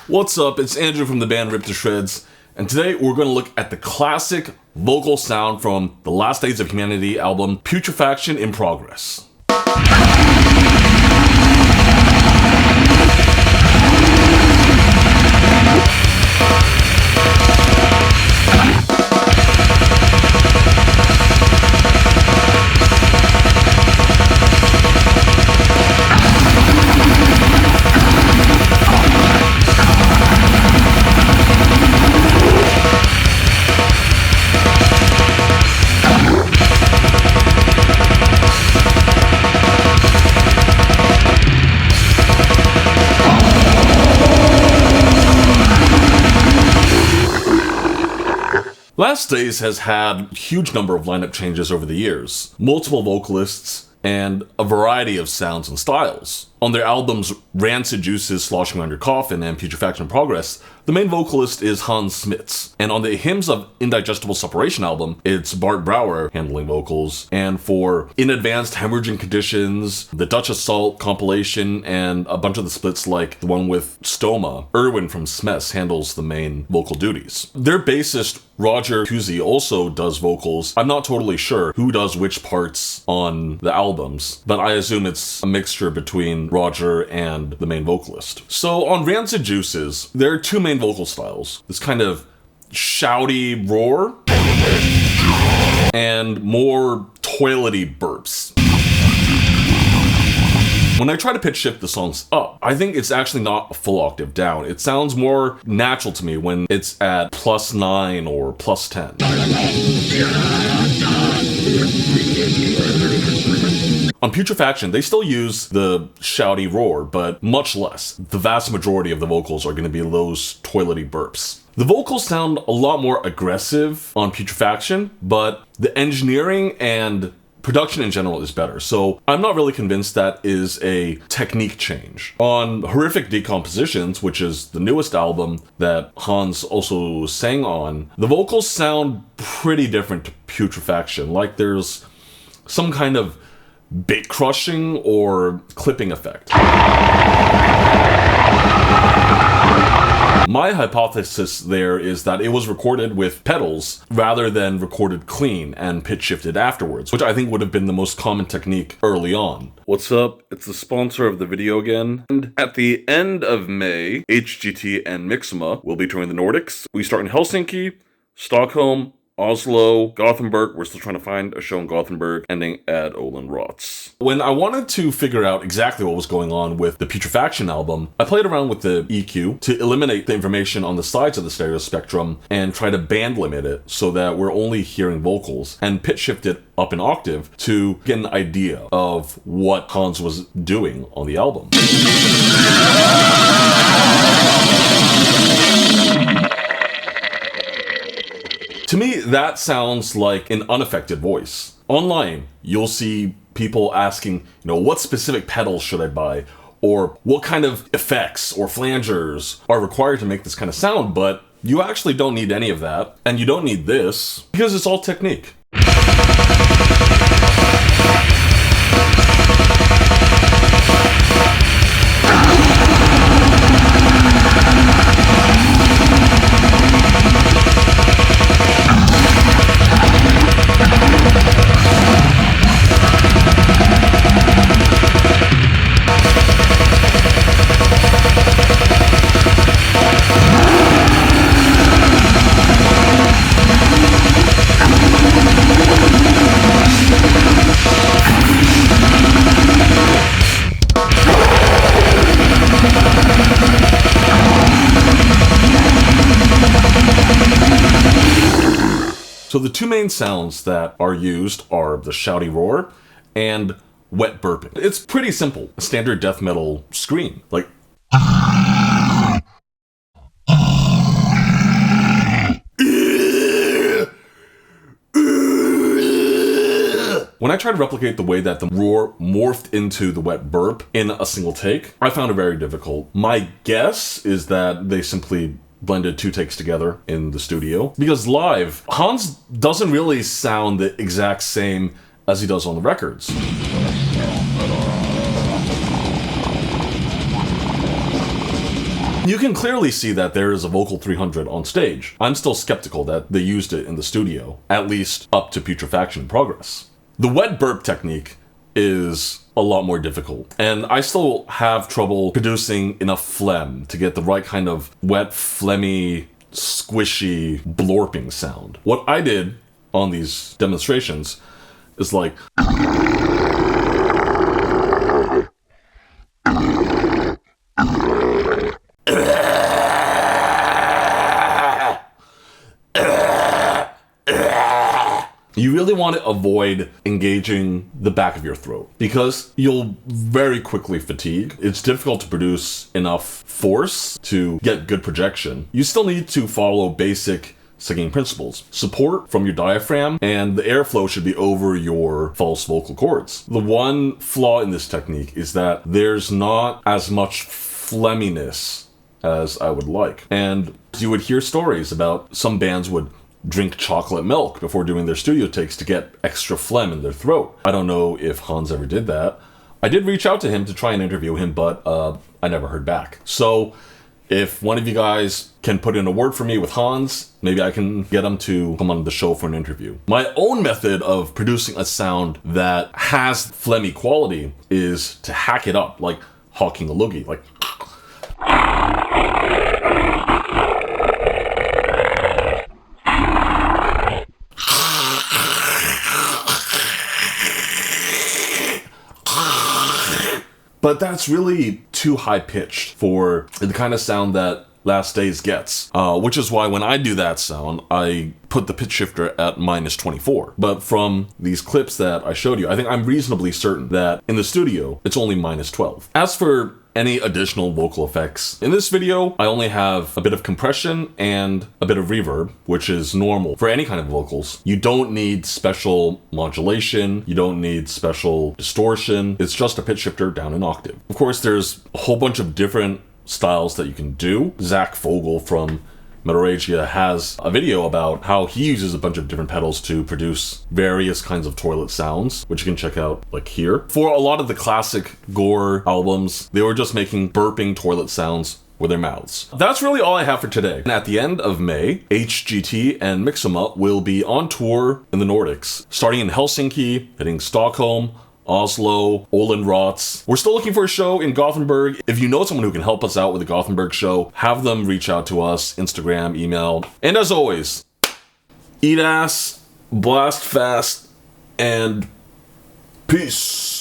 What's up? It's Andrew from the band Ripped to Shreds, and today we're going to look at the classic vocal sound from the Last Days of Humanity album, Putrefaction in Progress. Last Days has had a huge number of lineup changes over the years, multiple vocalists, and a variety of sounds and styles. On their albums Rancid Juices, Sloshing Around Your Coffin, and Putrefaction in Progress, the main vocalist is Hans Smits. And on the Hymns of Indigestible Separation album, it's Bart Brouwer handling vocals. And for In Advanced Hemorrhaging Conditions, the Dutch Assault compilation, and a bunch of the splits like the one with Stoma, Erwin from Smes handles the main vocal duties. Their bassist, Roger Kuzi, also does vocals. I'm not totally sure who does which parts on the albums, but I assume it's a mixture between Roger and the main vocalist. So on Rancid Juices, there are two main vocal styles. This kind of shouty roar and more toilety burps. When I try to pitch shift the songs up, I think it's actually not a full octave down. It sounds more natural to me when it's at +9 or +10. On Putrefaction, they still use the shouty roar, but much less. The vast majority of the vocals are going to be those toilety burps. The vocals sound a lot more aggressive on Putrefaction, but the engineering and production in general is better, so I'm not really convinced that is a technique change. On Horrific Decompositions, which is the newest album that Hans also sang on, the vocals sound pretty different to Putrefaction, like there's some kind of bit crushing or clipping effect. My hypothesis there is that it was recorded with pedals rather than recorded clean and pitch shifted afterwards, which I think would have been the most common technique early on. What's up? It's the sponsor of the video again. And at the end of May, HGT and Myxoma will be touring the Nordics. We start in Helsinki, Stockholm, Oslo, Gothenburg. We're still trying to find a show in Gothenburg, ending at Oland. When I wanted to figure out exactly what was going on with the Putrefaction album, I played around with the EQ to eliminate the information on the sides of the stereo spectrum and try to band limit it so that we're only hearing vocals, and pitch shift it up an octave to get an idea of what Hans was doing on the album. To me, that sounds like an unaffected voice. Online, you'll see people asking, what specific pedals should I buy? Or what kind of effects or flangers are required to make this kind of sound? But you actually don't need any of that. And you don't need this, because it's all technique. So the two main sounds that are used are the shouty roar and wet burping. It's pretty simple. A standard death metal scream. Like... When I tried to replicate the way that the roar morphed into the wet burp in a single take, I found it very difficult. My guess is that they simply blended two takes together in the studio. Because live, Hans doesn't really sound the exact same as he does on the records. You can clearly see that there is a Vocal 300 on stage. I'm still skeptical that they used it in the studio, at least up to putrefaction in progress. The wet burp technique is a lot more difficult, and I still have trouble producing enough phlegm to get the right kind of wet, phlegmy, squishy, blorping sound. What I did on these demonstrations is like... You really want to avoid engaging the back of your throat because you'll very quickly fatigue. It's difficult to produce enough force to get good projection. You still need to follow basic singing principles. Support from your diaphragm, and the airflow should be over your false vocal cords. The one flaw in this technique is that there's not as much phlegminess as I would like. And you would hear stories about some bands would drink chocolate milk before doing their studio takes to get extra phlegm in their throat. I don't know if Hans ever did that. I did reach out to him to try and interview him, but I never heard back. So if one of you guys can put in a word for me with Hans, maybe I can get him to come on the show for an interview. My own method of producing a sound that has phlegmy quality is to hack it up, like hawking a loogie, like... But that's really too high-pitched for the kind of sound that Last Days gets. Which is why when I do that sound, I put the pitch shifter at -24. But from these clips that I showed you, I think I'm reasonably certain that in the studio, it's only -12. As for any additional vocal effects, in this video, I only have a bit of compression and a bit of reverb, which is normal for any kind of vocals. You don't need special modulation, you don't need special distortion, it's just a pitch shifter down an octave. Of course, there's a whole bunch of different styles that you can do. Zach Fogel from Metaragia has a video about how he uses a bunch of different pedals to produce various kinds of toilet sounds, which you can check out like here. For a lot of the classic gore albums, they were just making burping toilet sounds with their mouths. That's really all I have for today. And at the end of May, HGT and Myxoma will be on tour in the Nordics, starting in Helsinki, hitting Stockholm, Oslo, Oland. We're still looking for a show in Gothenburg. If you know someone who can help us out with the Gothenburg show, have them reach out to us, Instagram, email. And as always, eat ass, blast fast, and peace.